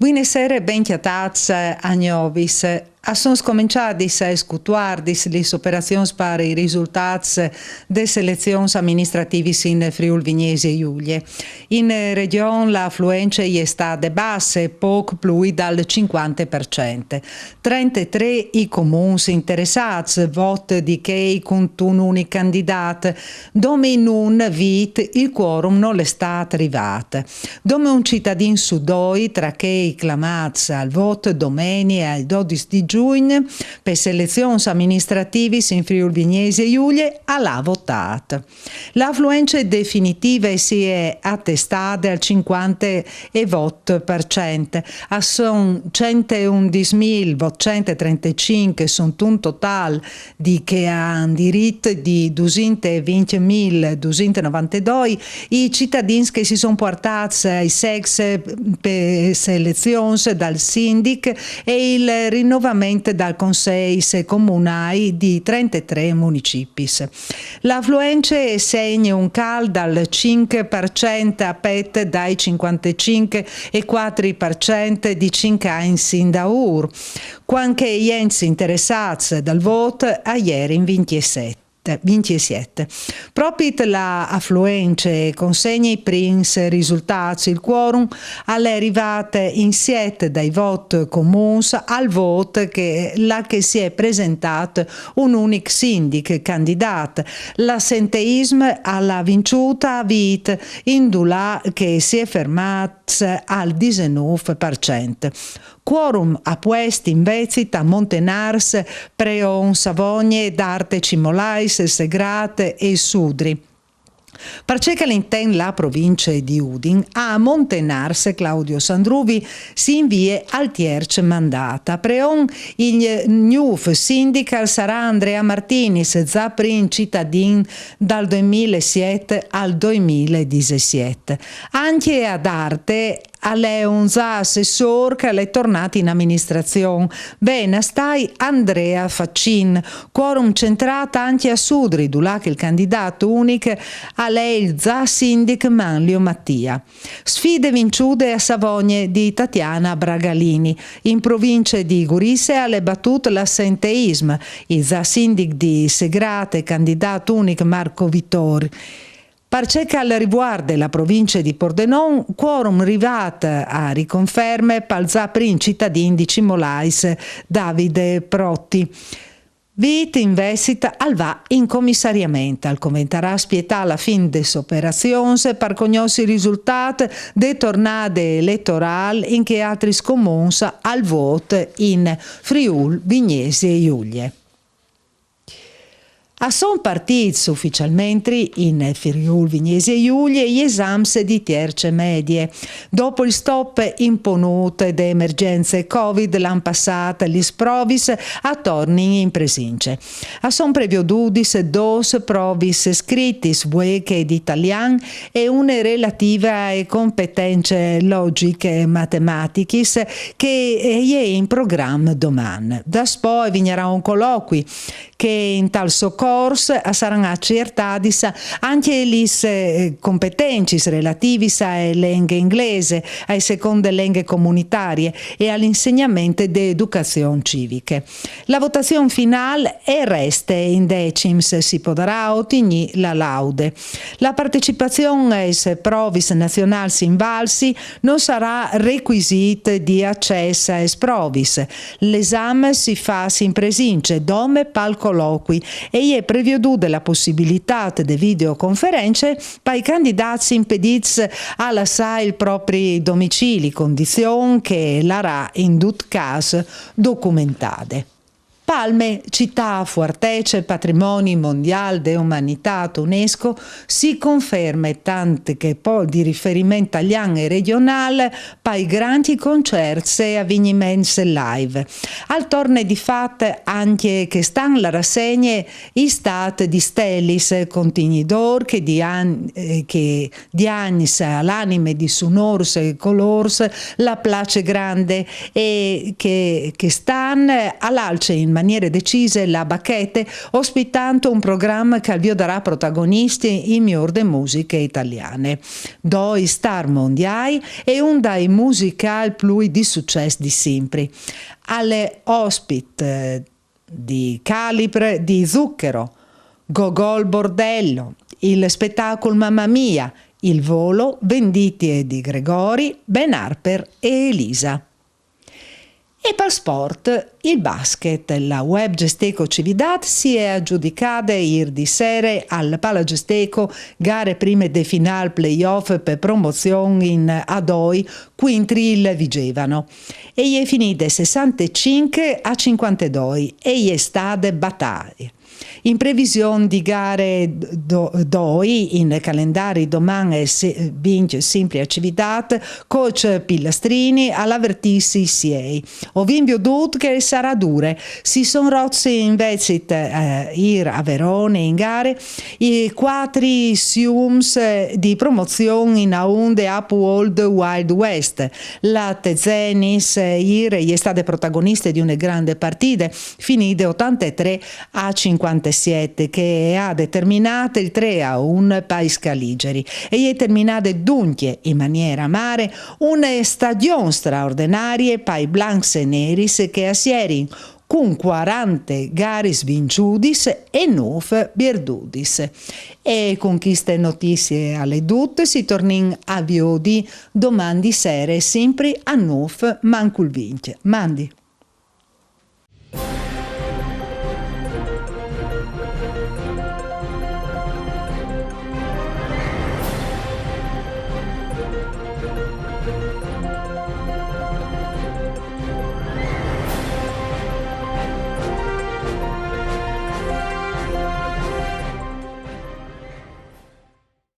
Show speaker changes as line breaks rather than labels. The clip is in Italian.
Buonasera, ben chiatats a Gnovis. Sono cominciati a escutuar le operazioni per i risultati delle selezioni amministrative in Friuli Vignesi e Giulia. In regione l'affluenza è stata bassa, poco più dal 50%. 33 i comuni interessati, voto di che con un unico candidato, dove in un vit il quorum non è stato arrivato. Dove un cittadino su due, tra che i clamati al voto domenica al 12 di giugno, per selezioni amministrative in Friuli Vignesi e Giulia ha votato. L'affluenza definitiva si è attestata al 50,8%. Sono 111.135 sono un totale di che hanno diritto di 220.292 i cittadini che si sono portati ai sex per selezioni dal sindac e il rinnovamento dal Consiglio comunale di 33 municipi. L'affluenza segna un calo dal 5% a pet dai 55,4% di 5 anni sin da ora, quando gli enti interessati dal voto a ieri in 27. Proprio l'affluenza consegna i primi risultati, il quorum alle arrivate in 7 dai voti comuni al voto che si è presentato un unico sindaco candidato. L'assenteismo alla vinciuta vita indula che si è fermato al 19%. Quorum a questi invece a Montenars, Preon, Savogne, Darte, Cimolais, Segrate e Sudri. Perché all'interno la provincia di Udin, a Montenars Claudio Sandruvi si invia al terzo mandato. A Preon il NUF sindical sarà Andrea Martinis, Zaprin cittadin dal 2007 al 2017. Anche ad Arte è un assessore che è tornato in amministrazione. Bene, stai Andrea Faccin, quorum centrato anche a Sudri, dove il candidato unico a lei il sindac Manlio Mattia. Sfide vinciute a Savogne di Tatiana Bragalini. In provincia di Gurisse alle battute l'assenteismo. Il sindac di Segrate, candidato unico Marco Vittori. Perché al riguardo la provincia di Pordenone, quorum arrivata a riconferme pal zaprin cittadin di Cimolais Davide Protti. Vite investita al va in commissariamento. Al commentarà spietà alla fin des operazioni per conoscere i risultati de tornate elettorali in che altri comuni al voto in Friuli, Vignesi e Giulia. Sono partiti ufficialmente in Friuli Vignesi e Giulia gli esami di terze medie. Dopo il stop imponuto da emergenze Covid l'anno passato, gli sprovis a torni in presince. Sono prevedudis dos provis scritti vueche di italiano e una relativa a competenze logiche e matematiche che è in programma domani. Da poi vignerà un colloquio che in tal soccorso saranno accertati anche le competenze relative alle lingue inglese, alle seconde lingue comunitarie e all'insegnamento di educazione civica. La votazione finale è resta in decims, si potrà ottenere la laude. La partecipazione ai provis nazionali invalsi non sarà requisito di accesso ai provis. L'esame si fa in presince, dome palco colloqui e è preveduta la possibilità di videoconferenze per i candidati impediti a lasciare i propri domicili, condizione che l'ara in tutto caso documentate. Palme, città fortece, patrimonio mondiale dell'umanità UNESCO, si conferma tanto che poi di riferimento italiano e regionale per i grandi concerti e avvenimenti live. Al torne di fatto anche che stanno la rassegna i stati di stellis contenidor che di anni all'anime di sonors e colors la place grande e che stanno all'alce in maniere decise la Bacchette, ospitando un programma che vi darà protagonisti in miglior de musiche italiane. Due star mondiali e un dai musical più di successo di sempre. Alle ospite di calibre di zucchero, Gogol Bordello, il spettacolo Mamma Mia, il volo, Venditti di Gregori, Ben Harper e Elisa. E per sport, il basket, la Web Gesteco Cividat si è aggiudicata ieri sera al Palagesteco gare prime de final playoff per promozione in A2, quintri il vigevano. E è finita 65-52 e è stata battaglia. In previsione di gare d'oi in calendari domani vince sempre attività, coach Pilastrini all'avvertirsi siei. Ho vinto tutto che sarà dure. Si sono rotti invece a Verona in gare i 4 siums di promozione in Aunde Up World Wild West. La Tezenis ieri è stata protagonista di una grande partita finite 83-57 che ha determinato il 3-1 per Scaligeri e è terminata dunque in maniera amare una stagione straordinaria per i Blancs e Neris che assieri con 40 gare vinciudis e 9 bierdudis. E con queste notizie alle tutte si torna a Viodi domani sera sempre a 9 mancul vince. Mandi.